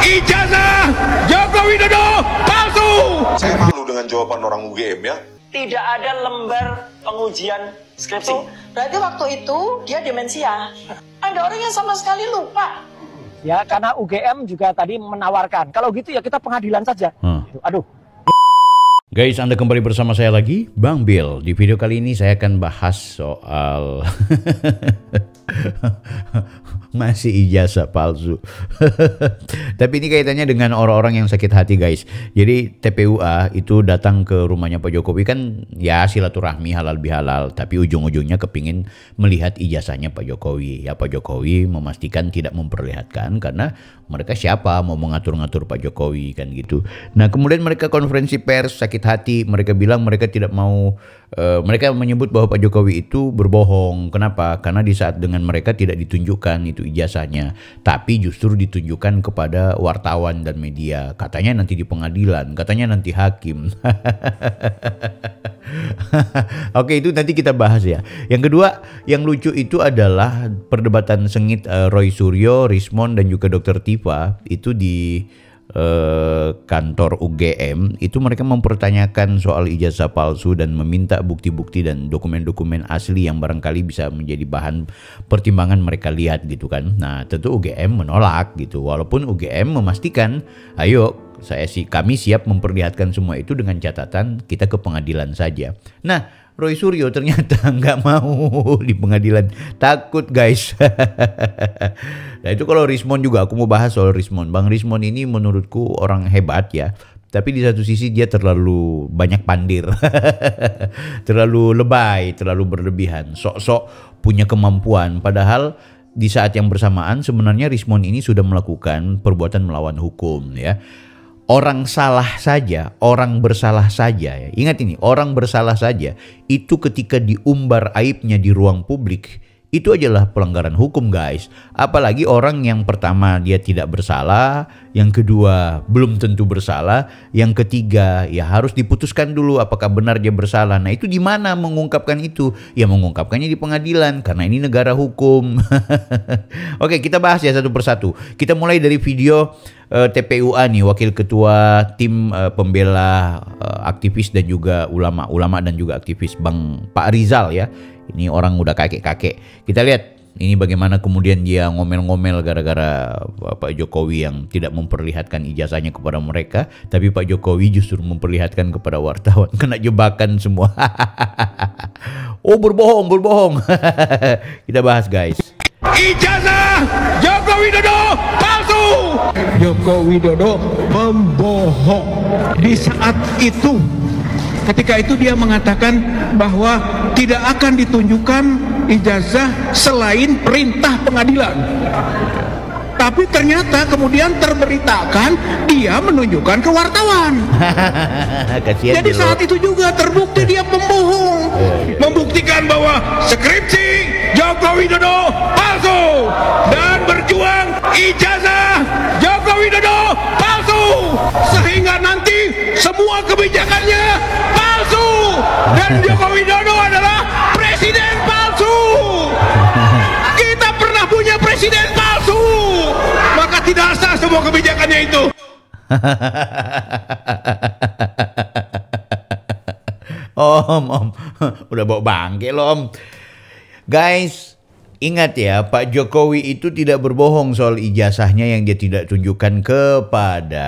ijazah Joko Widodo palsu. Saya malu dengan jawaban orang UGM ya. Tidak ada lembar pengujian skripsi. Berarti waktu itu dia demensia. Ada orang yang sama sekali lupa. Ya, karena UGM juga tadi menawarkan. Kalau gitu ya kita pengadilan saja. Aduh. Guys, Anda kembali bersama saya lagi, Bang Bill. Di video kali ini saya akan bahas soal masih ijazah palsu. Tapi ini kaitannya dengan orang-orang yang sakit hati, guys. Jadi TPUA itu datang ke rumahnya Pak Jokowi kan ya silaturahmi halal bihalal. Tapi ujung-ujungnya kepingin melihat ijazahnya Pak Jokowi. Ya Pak Jokowi memastikan tidak memperlihatkan karena mereka siapa mau mengatur-ngatur Pak Jokowi kan gitu. Nah kemudian mereka konferensi pers sakit hati. Mereka bilang mereka tidak mau, mereka menyebut bahwa Pak Jokowi itu berbohong. Kenapa? Karena di saat dengan mereka tidak ditunjukkan itu ijazahnya, tapi justru ditunjukkan kepada wartawan dan media. Katanya nanti di pengadilan, katanya nanti hakim. Oke, itu nanti kita bahas ya. Yang kedua, yang lucu itu adalah perdebatan sengit Roy Suryo, Rismond dan juga Dr. Tifa itu di kantor UGM. Itu mereka mempertanyakan soal ijazah palsu dan meminta bukti-bukti dan dokumen-dokumen asli yang barangkali bisa menjadi bahan pertimbangan mereka lihat gitu kan. Nah tentu UGM menolak gitu, walaupun UGM memastikan ayo kami siap memperlihatkan semua itu dengan catatan kita ke pengadilan saja. Nah Roy Suryo ternyata nggak mau di pengadilan, takut guys. Nah itu kalau Rismond juga, aku mau bahas soal Rismond. Bang Rismond ini menurutku orang hebat ya. Tapi di satu sisi dia terlalu banyak pandir. Terlalu lebay, terlalu berlebihan. Sok-sok punya kemampuan. Padahal di saat yang bersamaan sebenarnya Rismond ini sudah melakukan perbuatan melawan hukum ya. Orang salah saja, orang bersalah saja ya. Ingat ini, orang bersalah saja itu ketika diumbar aibnya di ruang publik itu adalah pelanggaran hukum guys. Apalagi orang yang pertama dia tidak bersalah, yang kedua belum tentu bersalah, yang ketiga ya harus diputuskan dulu apakah benar dia bersalah. Nah itu di mana mengungkapkan itu? Ya mengungkapkannya di pengadilan karena ini negara hukum. Oke, kita bahas ya satu persatu. Kita mulai dari video TPUA nih, wakil ketua tim pembela aktivis dan juga ulama dan juga aktivis Pak Rizal ya. Ini orang udah kakek-kakek. Kita lihat ini bagaimana kemudian dia ngomel-ngomel gara-gara Pak Jokowi yang tidak memperlihatkan ijazahnya kepada mereka, tapi Pak Jokowi justru memperlihatkan kepada wartawan. Kena jebakan semua. Oh berbohong. Kita bahas guys. Ijazah Joko Widodo palsu. Joko Widodo membohong di saat itu. Ketika itu dia mengatakan bahwa tidak akan ditunjukkan ijazah selain perintah pengadilan. Tapi ternyata kemudian terberitakan dia menunjukkan ke wartawan. Jadi saat itu juga terbukti dia pembohong. Membuktikan bahwa skripsi Joko Widodo palsu dan berjuang ijazah Joko Widodo palsu. Sehingga nanti semua kebijakannya palsu dan Joko Widodo adalah presiden palsu. Kita pernah punya presiden palsu, maka tidak sah semua kebijakannya itu. Om, udah bawa bangke loh om. Guys, ingat ya, Pak Jokowi itu tidak berbohong soal ijazahnya yang dia tidak tunjukkan kepada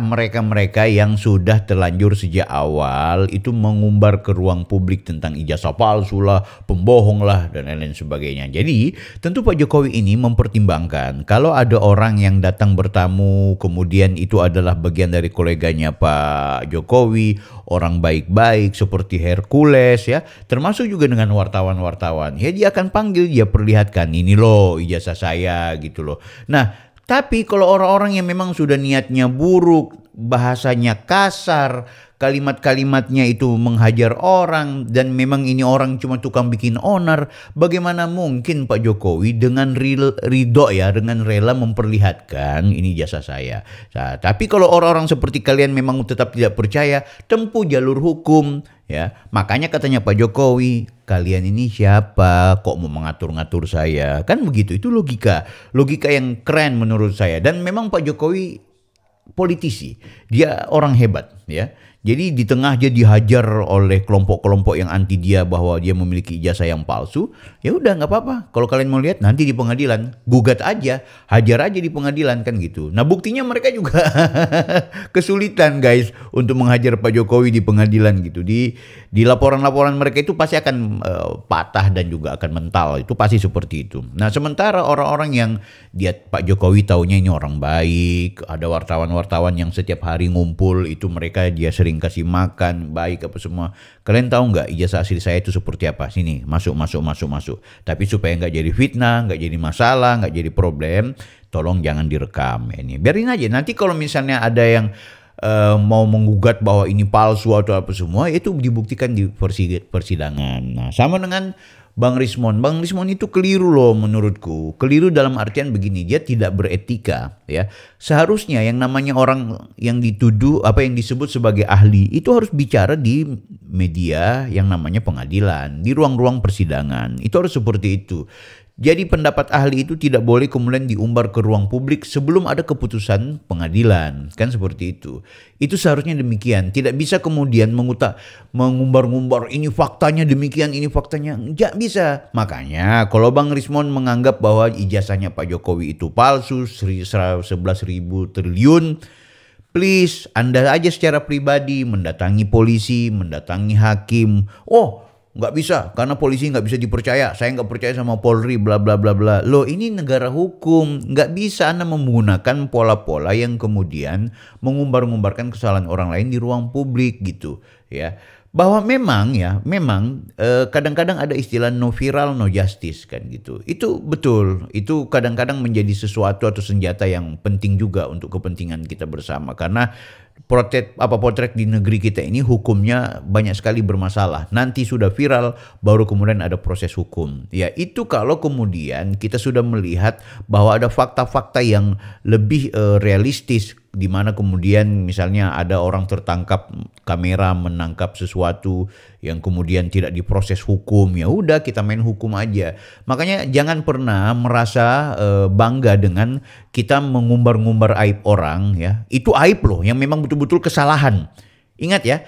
mereka-mereka yang sudah terlanjur sejak awal itu mengumbar ke ruang publik tentang ijazah palsu lah, pembohong lah, dan lain-lain sebagainya. Jadi, tentu Pak Jokowi ini mempertimbangkan kalau ada orang yang datang bertamu, kemudian itu adalah bagian dari koleganya Pak Jokowi, orang baik-baik seperti Hercules ya, termasuk juga dengan wartawan-wartawan. Ya dia akan panggil, dia perlihatkan ini loh ijazah saya gitu loh. Nah, tapi kalau orang-orang yang memang sudah niatnya buruk, bahasanya kasar, kalimat-kalimatnya itu menghajar orang, dan memang ini orang cuma tukang bikin onar, bagaimana mungkin Pak Jokowi dengan ridho ya, dengan rela memperlihatkan ini jasa saya. Nah, tapi kalau orang-orang seperti kalian memang tetap tidak percaya, tempuh jalur hukum Ya, makanya katanya Pak Jokowi, kalian ini siapa? Kok mau mengatur-ngatur saya? Kan begitu. Itu logika yang keren menurut saya. Dan memang Pak Jokowi politisi, dia orang hebat, ya. Jadi di tengah dia dihajar oleh kelompok-kelompok yang anti dia bahwa dia memiliki ijazah yang palsu, ya udah nggak apa-apa. Kalau kalian mau lihat nanti di pengadilan, gugat aja, hajar aja di pengadilan kan gitu. Nah buktinya mereka juga kesulitan guys untuk menghajar Pak Jokowi di pengadilan gitu. Di laporan-laporan mereka itu pasti akan patah dan juga akan mental. Itu pasti seperti itu. Nah sementara orang-orang yang dia Pak Jokowi taunya ini orang baik, ada wartawan-wartawan yang setiap hari ngumpul itu mereka dia sering kasih makan, baik apa semua. Kalian tahu nggak ijazah asli saya itu seperti apa? Sini, masuk. Tapi supaya nggak jadi fitnah, nggak jadi masalah, nggak jadi problem, tolong jangan direkam ini. Biarin aja. Nanti kalau misalnya ada yang mau menggugat bahwa ini palsu atau apa semua, itu dibuktikan di persidangan. Nah, sama dengan Bang Rismon. Bang Rismon itu keliru loh menurutku. Keliru dalam artian begini, dia tidak beretika ya. Seharusnya yang namanya orang yang dituduh yang disebut sebagai ahli itu harus bicara di media yang namanya pengadilan, di ruang-ruang persidangan. Itu harus seperti itu. Jadi pendapat ahli itu tidak boleh kemudian diumbar ke ruang publik sebelum ada keputusan pengadilan. Kan seperti itu. Itu seharusnya demikian. Tidak bisa kemudian mengumbar-ngumbar ini faktanya demikian, ini faktanya. Tidak bisa. Makanya kalau Bang Rismon menganggap bahwa ijazahnya Pak Jokowi itu palsu, 11.000 triliun, please Anda aja secara pribadi mendatangi polisi, mendatangi hakim. Nggak bisa, karena polisi nggak bisa dipercaya. Saya nggak percaya sama Polri, bla bla bla bla. Loh, ini negara hukum. Nggak bisa Anda menggunakan pola-pola yang kemudian mengumbar-ngumbarkan kesalahan orang lain di ruang publik gitu, ya. Bahwa memang kadang-kadang ada istilah no viral no justice kan gitu. Itu betul. Itu kadang-kadang menjadi sesuatu atau senjata yang penting juga untuk kepentingan kita bersama, karena potret di negeri kita ini hukumnya banyak sekali bermasalah. Nanti sudah viral baru kemudian ada proses hukum. Ya, itu kalau kemudian kita sudah melihat bahwa ada fakta-fakta yang lebih realistis, di mana kemudian misalnya ada orang tertangkap kamera menangkap sesuatu yang kemudian tidak diproses hukum, ya udah kita main hukum aja. Makanya jangan pernah merasa bangga dengan kita mengumbar-ngumbar aib orang, ya. Itu aib loh, yang memang betul-betul kesalahan. Ingat ya,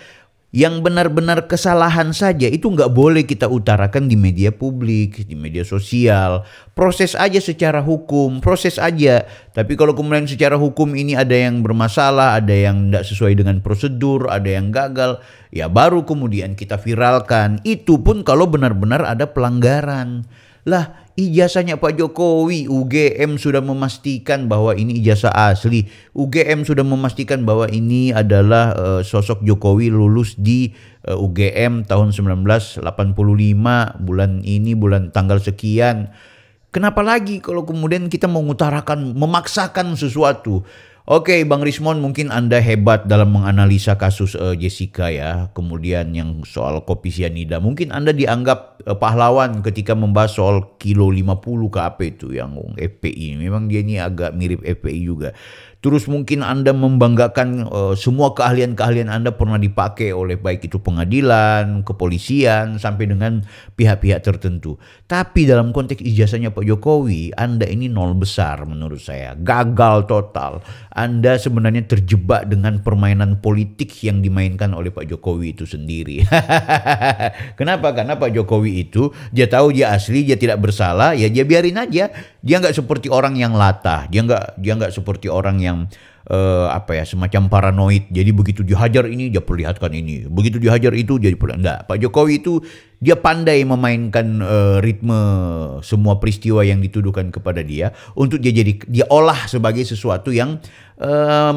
yang benar-benar kesalahan saja itu nggak boleh kita utarakan di media publik, di media sosial. Proses aja secara hukum, proses aja. Tapi kalau kemudian secara hukum ini ada yang bermasalah, ada yang tidak sesuai dengan prosedur, ada yang gagal, ya baru kemudian kita viralkan. Itu pun kalau benar-benar ada pelanggaran. Lah, ijazahnya Pak Jokowi, UGM sudah memastikan bahwa ini ijazah asli. UGM sudah memastikan bahwa ini adalah sosok Jokowi lulus di UGM tahun 1985, bulan tanggal sekian. Kenapa lagi kalau kemudian kita mengutarakan, memaksakan sesuatu? Oke, Bang Rismon, mungkin Anda hebat dalam menganalisa kasus Jessica ya. Kemudian yang soal kopi sianida. Mungkin Anda dianggap pahlawan ketika membahas soal kilo 50 ke apa itu yang FPI. Memang dia ini agak mirip FPI juga. Terus mungkin Anda membanggakan semua keahlian-keahlian Anda pernah dipakai oleh baik itu pengadilan, kepolisian, sampai dengan pihak-pihak tertentu. Tapi dalam konteks ijazahnya Pak Jokowi, Anda ini nol besar menurut saya. Gagal total. Anda sebenarnya terjebak dengan permainan politik yang dimainkan oleh Pak Jokowi itu sendiri. Kenapa? Karena Pak Jokowi itu, dia tahu dia asli, dia tidak bersalah, ya dia biarin aja. Dia nggak seperti orang yang latah. Dia nggak seperti orang yang semacam paranoid. Jadi begitu dihajar ini dia perlihatkan ini, begitu dihajar itu dia perlihatkan. Enggak, Pak Jokowi itu dia pandai memainkan ritme semua peristiwa yang dituduhkan kepada dia untuk dia olah sebagai sesuatu yang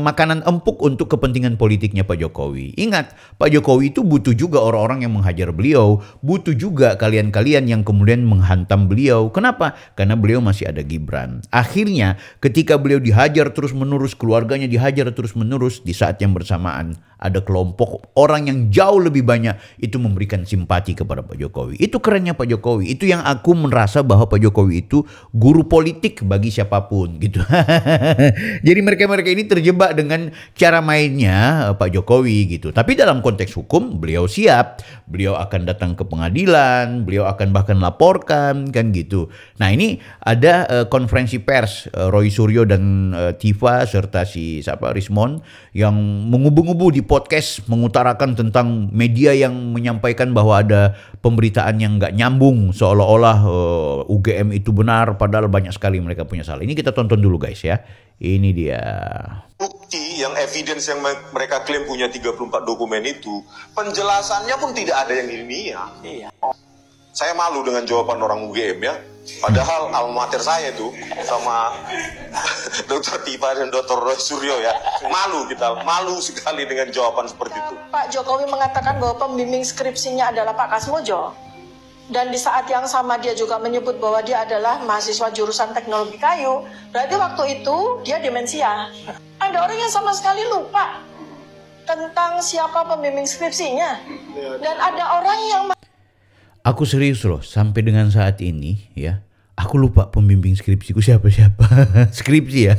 makanan empuk untuk kepentingan politiknya Pak Jokowi. Ingat, Pak Jokowi itu butuh juga orang-orang yang menghajar beliau, butuh juga kalian-kalian yang kemudian menghantam beliau. Kenapa? Karena beliau masih ada Gibran. Akhirnya ketika beliau dihajar terus-menerus, keluarganya dihajar terus-menerus, di saat yang bersamaan ada kelompok orang yang jauh lebih banyak itu memberikan simpati kepada Pak Jokowi. Itu kerennya Pak Jokowi. Itu yang aku merasa bahwa Pak Jokowi itu guru politik bagi siapapun gitu. Jadi mereka-mereka ini terjebak dengan cara mainnya Pak Jokowi gitu. Tapi dalam konteks hukum beliau siap. Beliau akan datang ke pengadilan, beliau akan bahkan laporkan kan gitu. Nah, ini ada konferensi pers Roy Suryo dan Tifa serta si Rismon yang mengubu-ngubu di podcast mengutarakan tentang media yang menyampaikan bahwa ada pemberitaan yang nggak nyambung seolah-olah UGM itu benar padahal banyak sekali mereka punya salah. Ini kita tonton dulu guys ya. Ini dia. Bukti yang evidence yang mereka klaim punya 34 dokumen itu, penjelasannya pun tidak ada yang ilmiah. Iya. Saya malu dengan jawaban orang UGM ya. Padahal alma mater saya itu sama Dr. Tifa dan Dr. Roy Suryo ya. Malu sekali dengan jawaban seperti itu. Pak Jokowi mengatakan bahwa pembimbing skripsinya adalah Pak Kasmojo. Dan di saat yang sama dia juga menyebut bahwa dia adalah mahasiswa jurusan teknologi kayu. Berarti waktu itu dia demensia. Ada orang yang sama sekali lupa tentang siapa pembimbing skripsinya. Dan ada orang yang... Aku serius loh, sampai dengan saat ini ya, aku lupa pembimbing skripsiku siapa-siapa. Skripsi ya.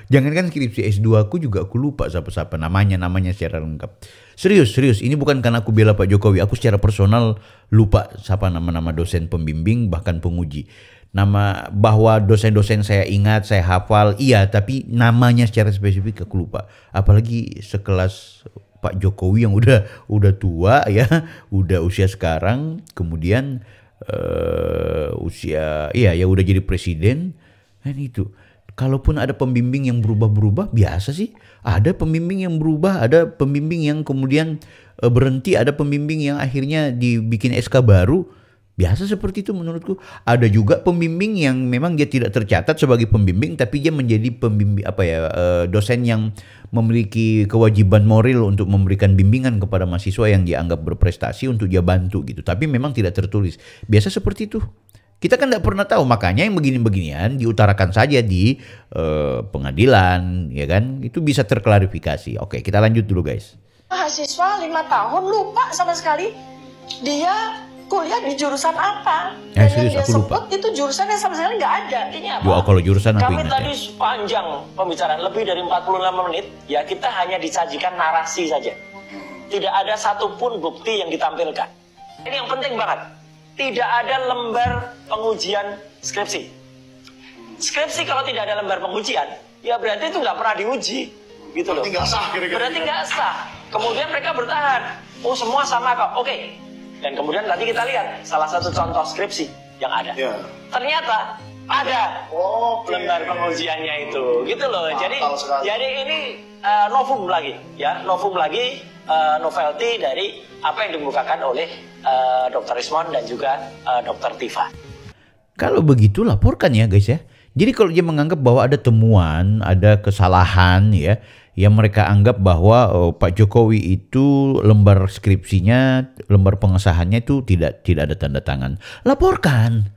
Jangankan skripsi S2 aku juga aku lupa siapa-siapa namanya secara lengkap. Serius, ini bukan karena aku bela Pak Jokowi. Aku secara personal lupa siapa nama-nama dosen pembimbing bahkan penguji. Nama bahwa dosen-dosen saya ingat, saya hafal, iya, tapi namanya secara spesifik aku lupa. Apalagi sekelas Pak Jokowi yang udah tua ya, udah usia sekarang, kemudian udah jadi presiden, kan itu. Kalaupun ada pembimbing yang berubah-berubah, biasa sih. Ada pembimbing yang berubah, ada pembimbing yang kemudian berhenti, ada pembimbing yang akhirnya dibikin SK baru. Biasa seperti itu menurutku. Ada juga pembimbing yang memang dia tidak tercatat sebagai pembimbing, tapi dia menjadi pembimbing dosen yang memiliki kewajiban moral untuk memberikan bimbingan kepada mahasiswa yang dianggap berprestasi untuk dia bantu gitu. Tapi memang tidak tertulis. Biasa seperti itu. Kita kan tidak pernah tahu, makanya yang begini-beginian diutarakan saja di pengadilan, ya kan? Itu bisa terklarifikasi. Oke, kita lanjut dulu guys. Mahasiswa 5 tahun lupa sama sekali dia kuliah di jurusan apa. Dan serius, yang dia aku lupa. sebut itu jurusan yang sama sekali nggak ada. Artinya apa? Kalau jurusan aku Kami ingat tadi sepanjang pembicaraan lebih dari 45 menit, ya kita hanya disajikan narasi saja. Tidak ada satupun bukti yang ditampilkan. Ini yang penting banget. Tidak ada lembar pengujian skripsi. Skripsi kalau tidak ada lembar pengujian, ya berarti itu nggak pernah diuji, gitu loh. Berarti nggak sah, kira-kira. Berarti nggak sah. Kemudian mereka bertahan. Oh semua sama kok. Oke. Dan kemudian tadi kita lihat salah satu contoh skripsi yang ada. Ya. Ternyata ada lembar pengujiannya itu, gitu loh. Jadi ini novum lagi, ya, novelty dari apa yang dibukakan oleh Dr. Rismon dan juga Dr. Tifa. Kalau begitu laporkan ya guys ya. Jadi kalau dia menganggap bahwa ada temuan, ada kesalahan ya, yang mereka anggap bahwa Pak Jokowi itu lembar skripsinya, lembar pengesahannya itu tidak ada tanda tangan. Laporkan.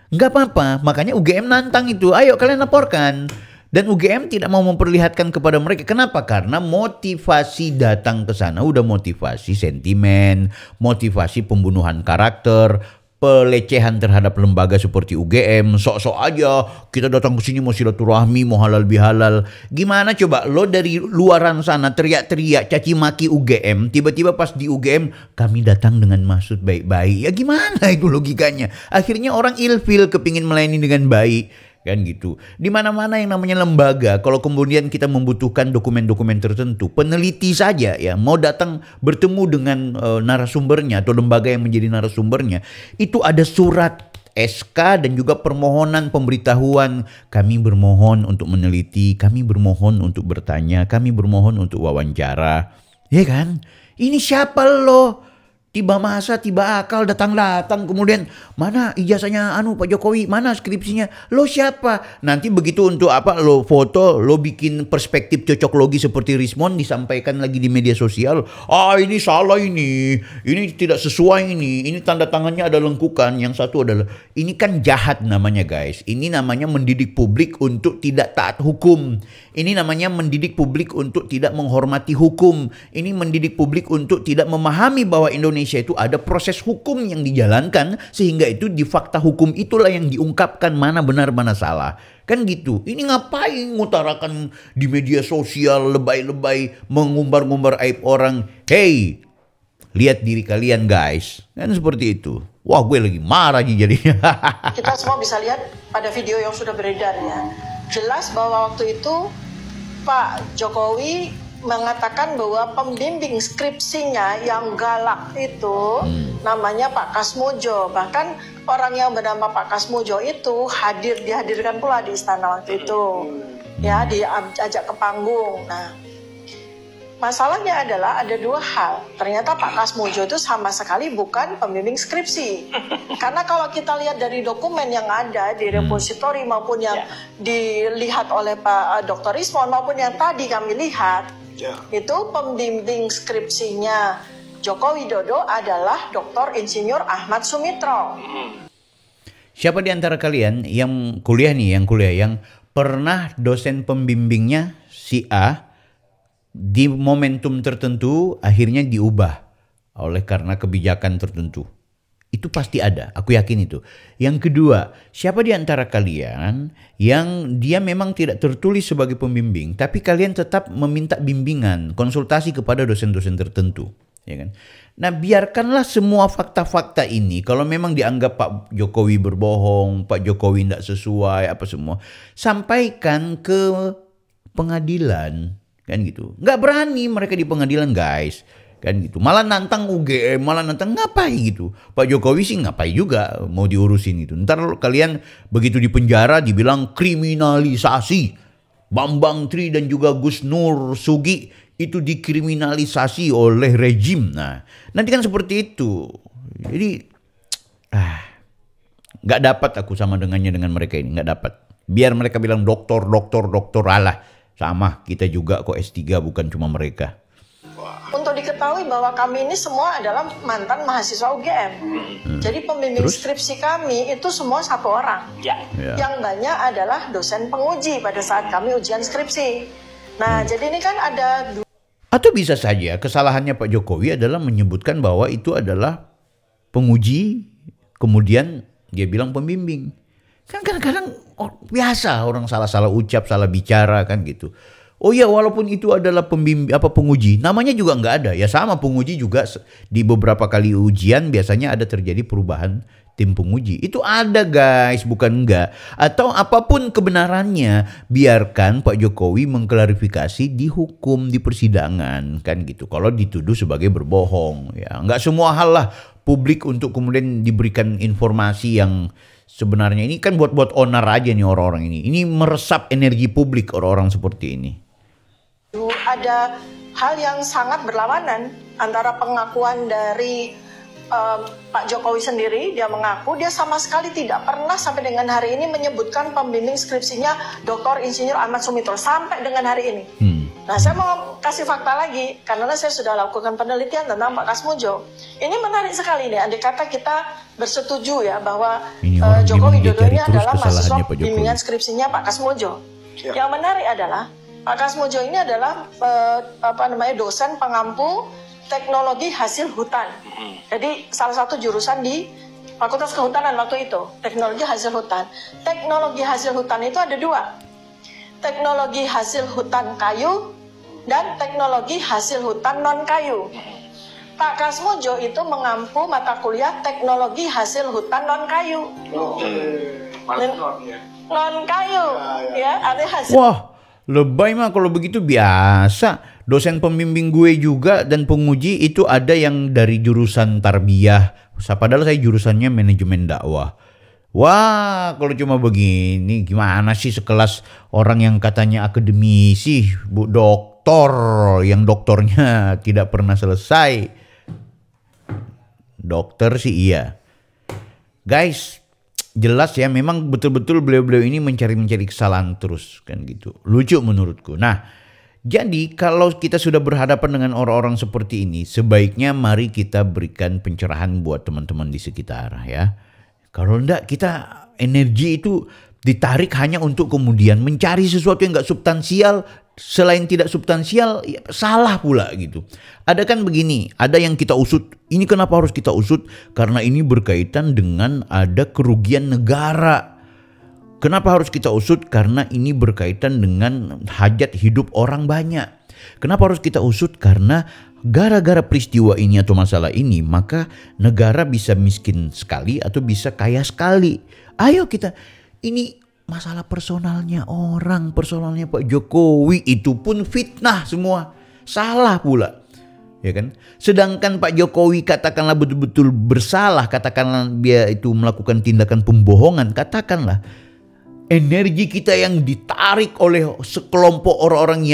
Nggak apa-apa. Makanya UGM nantang itu. Ayo kalian laporkan. Dan UGM tidak mau memperlihatkan kepada mereka. Kenapa? Karena motivasi datang ke sana udah motivasi sentimen, motivasi pembunuhan karakter, pelecehan terhadap lembaga seperti UGM. Sok-sok aja kita datang ke sini mau silaturahmi, mau halal bihalal. Gimana coba lo dari luaran sana teriak-teriak caci maki UGM, tiba-tiba pas di UGM kami datang dengan maksud baik-baik. Ya gimana itu logikanya? Akhirnya orang ilfil kepingin melayani dengan baik. Kan gitu. Di mana-mana yang namanya lembaga, kalau kemudian kita membutuhkan dokumen-dokumen tertentu, peneliti saja ya mau datang bertemu dengan narasumbernya atau lembaga yang menjadi narasumbernya, itu ada surat SK dan juga permohonan pemberitahuan. Kami bermohon untuk meneliti, kami bermohon untuk bertanya, kami bermohon untuk wawancara. Ya kan? Ini siapa lo? Tiba masa, tiba akal, datang kemudian mana ijazahnya Pak Jokowi, mana skripsinya, lo siapa? Nanti begitu untuk apa lo foto, lo bikin perspektif cocok logi seperti Rismon disampaikan lagi di media sosial. Ini salah ini tidak sesuai ini tanda tangannya ada lengkukan, yang satu adalah, ini kan jahat namanya guys. Ini namanya mendidik publik untuk tidak taat hukum. Ini namanya mendidik publik untuk tidak menghormati hukum. Ini mendidik publik untuk tidak memahami bahwa Indonesia Indonesia itu ada proses hukum yang dijalankan, sehingga itu di fakta hukum itulah yang diungkapkan mana benar mana salah. Kan gitu. Ini ngapain ngutarakan di media sosial lebay-lebay, mengumbar-ngumbar aib orang. Hey, lihat diri kalian guys. Kan seperti itu. Wah, gue lagi marah jadinya. Kita semua bisa lihat pada video yang sudah beredar ya. Jelas bahwa waktu itu Pak Jokowi mengatakan bahwa pembimbing skripsinya yang galak itu namanya Pak Kasmojo. Bahkan orang yang bernama Pak Kasmojo itu dihadirkan pula di istana waktu itu. Ya, diajak ke panggung. Nah, masalahnya adalah ada dua hal. Ternyata Pak Kasmojo itu sama sekali bukan pembimbing skripsi. Karena kalau kita lihat dari dokumen yang ada di repositori maupun yang dilihat oleh Pak Dr. Rismon maupun yang tadi kami lihat, itu pembimbing skripsinya Joko Widodo adalah Dr. Insinyur Ahmad Sumitro. Siapa di antara kalian yang kuliah yang pernah dosen pembimbingnya si A di momentum tertentu akhirnya diubah oleh karena kebijakan tertentu? Itu pasti ada, aku yakin itu. Yang kedua, siapa di antara kalian yang dia memang tidak tertulis sebagai pembimbing, tapi kalian tetap meminta bimbingan, konsultasi kepada dosen-dosen tertentu, ya kan? Nah, biarkanlah semua fakta-fakta ini, kalau memang dianggap Pak Jokowi berbohong, Pak Jokowi tidak sesuai, apa semua, sampaikan ke pengadilan, kan gitu. Nggak berani mereka di pengadilan, guys. Kan gitu. Malah nantang UGM, malah nantang ngapain gitu. Pak Jokowi sih ngapain juga mau diurusin itu. Ntar kalian begitu di penjara dibilang kriminalisasi. Bambang Tri dan juga Gus Nur Sugi itu dikriminalisasi oleh rejim. Nah, nanti kan seperti itu. Jadi nggak dapat aku sama dengan mereka ini, nggak dapat. Biar mereka bilang doktor alah. Sama, kita juga kok S3 bukan cuma mereka. Untuk diketahui bahwa kami ini semua adalah mantan mahasiswa UGM. Jadi pembimbing skripsi kami itu semua satu orang. Yang banyak adalah dosen penguji pada saat kami ujian skripsi. Nah, jadi ini kan ada... Atau bisa saja kesalahannya Pak Jokowi adalah menyebutkan bahwa itu adalah penguji, kemudian dia bilang pembimbing. Kan kadang-kadang biasa orang salah-salah ucap, salah bicara kan gitu. Oh ya, walaupun itu adalah penguji, namanya juga nggak ada. Ya sama, penguji juga di beberapa kali ujian biasanya ada terjadi perubahan tim penguji. Itu ada guys, bukan enggak. Atau apapun kebenarannya, biarkan Pak Jokowi mengklarifikasi di hukum, di persidangan kan gitu. Kalau dituduh sebagai berbohong, ya nggak semua hal lah publik untuk kemudian diberikan informasi yang sebenarnya. Ini kan buat onar aja nih orang-orang ini. Ini meresap energi publik orang-orang seperti ini. Ada hal yang sangat berlawanan antara pengakuan dari Pak Jokowi sendiri. Dia mengaku dia sama sekali tidak pernah sampai dengan hari ini menyebutkan pembimbing skripsinya Dr. Insinyur Ahmad Sumitro sampai dengan hari ini. Nah, saya mau kasih fakta lagi karena saya sudah lakukan penelitian tentang Pak Kasmojo. Ini menarik sekali nih, andai kata kita bersetuju ya bahwa Joko Widodo ini adalah mahasiswa bimbingan skripsinya Pak Kasmojo. Yang menarik adalah Pak Kasmojo ini adalah dosen pengampu teknologi hasil hutan. Jadi salah satu jurusan di Fakultas Kehutanan waktu itu, teknologi hasil hutan. Teknologi hasil hutan itu ada dua. Teknologi hasil hutan kayu dan teknologi hasil hutan non kayu. Pak Kasmojo itu mengampu mata kuliah teknologi hasil hutan non kayu. Non kayu, ya, artinya hasil. Wah, lebay mah kalau begitu biasa. Dosen pembimbing gue juga dan penguji itu ada yang dari jurusan tarbiyah. Padahal saya jurusannya manajemen dakwah. Wah, kalau cuma begini gimana sih sekelas orang yang katanya akademisi, bu doktor, yang doktornya tidak pernah selesai. Dokter sih iya. Guys, jelas ya memang betul-betul beliau-beliau ini mencari-mencari kesalahan terus kan gitu. Lucu menurutku. Nah, jadi kalau kita sudah berhadapan dengan orang-orang seperti ini, sebaiknya mari kita berikan pencerahan buat teman-teman di sekitar ya. Kalau enggak, kita energi itu ditarik hanya untuk kemudian mencari sesuatu yang enggak substansial selain tidak substansial, ya salah pula gitu. Ada kan begini, ada yang kita usut. Ini kenapa harus kita usut? Karena ini berkaitan dengan ada kerugian negara. Kenapa harus kita usut? Karena ini berkaitan dengan hajat hidup orang banyak. Kenapa harus kita usut? Karena gara-gara peristiwa ini atau masalah ini, maka negara bisa miskin sekali atau bisa kaya sekali. Ayo kita, ini masalah personalnya orang, personalnya Pak Jokowi, itu pun fitnah semua. Salah pula. Ya kan? Sedangkan Pak Jokowi katakanlah betul-betul bersalah, katakanlah dia itu melakukan tindakan pembohongan, katakanlah energi kita yang ditarik oleh sekelompok orang-orang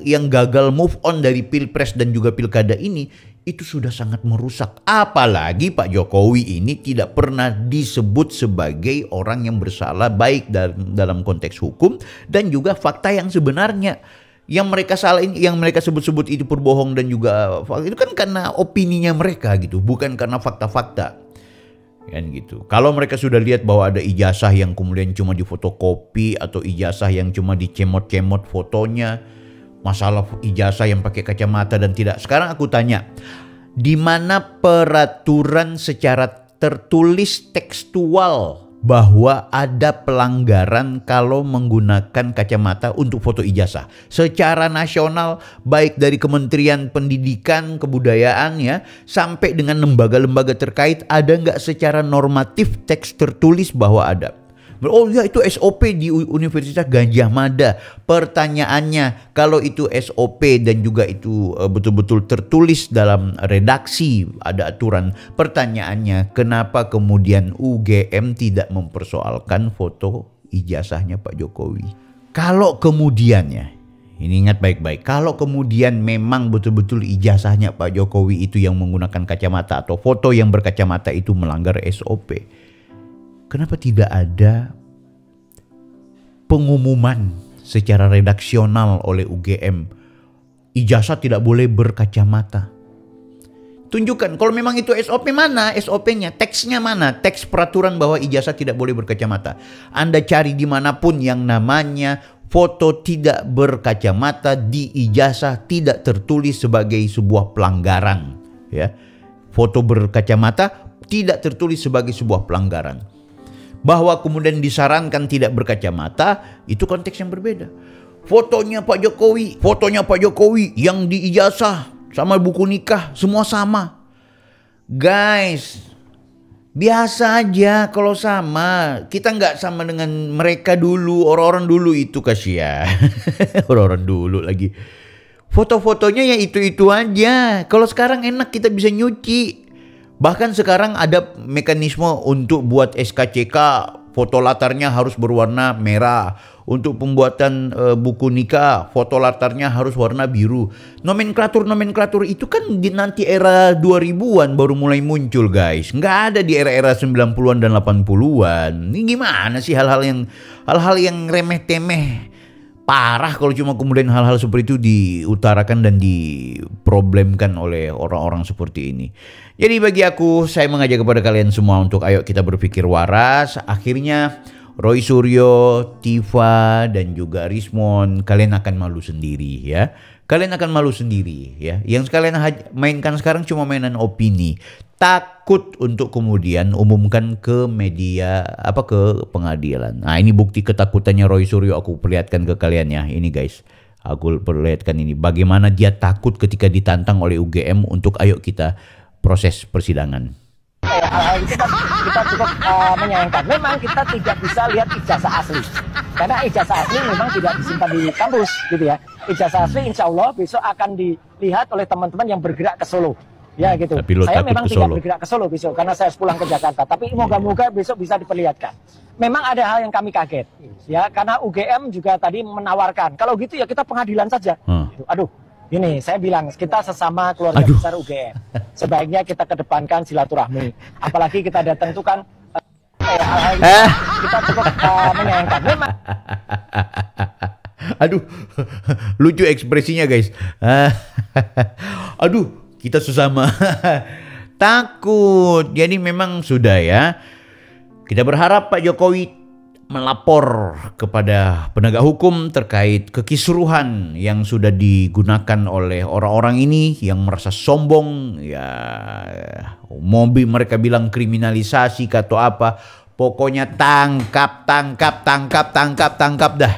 yang gagal move on dari Pilpres dan juga Pilkada ini, itu sudah sangat merusak. Apalagi Pak Jokowi ini tidak pernah disebut sebagai orang yang bersalah baik dalam konteks hukum dan juga fakta yang sebenarnya. Yang mereka salah ini, yang mereka sebut-sebut itu berbohong dan juga itu kan karena opininya mereka gitu, bukan karena fakta-fakta. Kan gitu. Kalau mereka sudah lihat bahwa ada ijazah yang kemudian cuma difotokopi atau ijazah yang cuma dicemot-cemot fotonya, masalah ijazah yang pakai kacamata dan tidak. Sekarang aku tanya, di mana peraturan secara tertulis tekstual bahwa ada pelanggaran kalau menggunakan kacamata untuk foto ijazah secara nasional, baik dari Kementerian Pendidikan Kebudayaan ya sampai dengan lembaga-lembaga terkait, ada nggak secara normatif teks tertulis bahwa ada? Oh ya, itu SOP di Universitas Gadjah Mada. Pertanyaannya, kalau itu SOP dan juga itu betul-betul tertulis dalam redaksi, ada aturan. Pertanyaannya, kenapa kemudian UGM tidak mempersoalkan foto ijazahnya Pak Jokowi? Kalau kemudiannya, ini ingat baik-baik, kalau kemudian memang betul-betul ijazahnya Pak Jokowi itu yang menggunakan kacamata atau foto yang berkacamata itu melanggar SOP, kenapa tidak ada pengumuman secara redaksional oleh UGM, ijazah tidak boleh berkacamata? Tunjukkan, kalau memang itu SOP, mana SOP-nya, teksnya mana, teks peraturan bahwa ijazah tidak boleh berkacamata. Anda cari dimanapun yang namanya foto tidak berkacamata di ijazah tidak tertulis sebagai sebuah pelanggaran. Ya, foto berkacamata tidak tertulis sebagai sebuah pelanggaran. Bahwa kemudian disarankan tidak berkacamata, itu konteks yang berbeda. Fotonya Pak Jokowi yang di ijazah sama buku nikah semua sama. Guys, biasa aja kalau sama. Kita nggak sama dengan mereka dulu, orang-orang dulu itu kasihan. Orang-orang dulu lagi. Foto-fotonya ya itu-itu aja. Kalau sekarang enak, kita bisa nyuci. Bahkan sekarang ada mekanisme untuk buat SKCK, foto latarnya harus berwarna merah. Untuk pembuatan buku nikah, foto latarnya harus warna biru. Nomenklatur itu kan nanti era 2000-an baru mulai muncul, guys. Nggak ada di era-era 90-an dan 80-an. Ini gimana sih hal-hal yang remeh-temeh? Parah kalau cuma kemudian hal-hal seperti itu diutarakan dan diproblemkan oleh orang-orang seperti ini. Jadi bagi aku, saya mengajak kepada kalian semua untuk ayo kita berpikir waras. Akhirnya Roy Suryo, Tifa dan juga Rismon, kalian akan malu sendiri ya. Kalian akan malu sendiri ya. Yang kalian mainkan sekarang cuma mainan opini. Takut untuk kemudian umumkan ke media, ke pengadilan. Nah, ini bukti ketakutannya Roy Suryo, aku perlihatkan ke kalian ya. Ini guys, aku perlihatkan ini bagaimana dia takut ketika ditantang oleh UGM untuk ayo kita proses persidangan. Hal-hal itu kita cukup menyayangkan. Memang kita tidak bisa lihat ijazah asli, karena ijazah asli memang tidak disimpan di kampus gitu ya. Ijazah asli insya Allah besok akan dilihat oleh teman-teman yang bergerak ke Solo. Ya gitu. Saya memang tidak bergerak ke Solo besok karena saya pulang ke Jakarta. Tapi moga-moga besok bisa diperlihatkan. Memang ada hal yang kami kaget, ya karena UGM juga tadi menawarkan kalau gitu ya kita pengadilan saja. Aduh, ini saya bilang kita sesama keluarga besar UGM, sebaiknya kita kedepankan silaturahmi. Apalagi kita ada tentukan hal-hal kita cukup menyayangkan. Memang. Aduh, lucu ekspresinya guys. Aduh, kita sesama takut. Jadi memang sudah ya. Kita berharap Pak Jokowi melapor kepada penegak hukum terkait kekisruhan yang sudah digunakan oleh orang-orang ini yang merasa sombong, ya mobil mereka bilang kriminalisasi atau apa, pokoknya tangkap dah,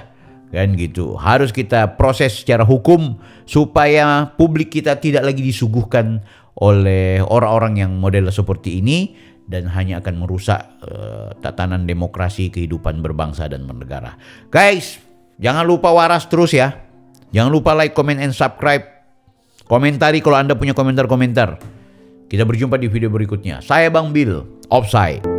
kan gitu. Harus kita proses secara hukum supaya publik kita tidak lagi disuguhkan oleh orang-orang yang model seperti ini dan hanya akan merusak tatanan demokrasi, kehidupan berbangsa dan bernegara. Guys, jangan lupa waras terus ya. Jangan lupa like, comment, and subscribe. Komentari kalau Anda punya komentar-komentar. Kita berjumpa di video berikutnya. Saya Bang Bill, Offside.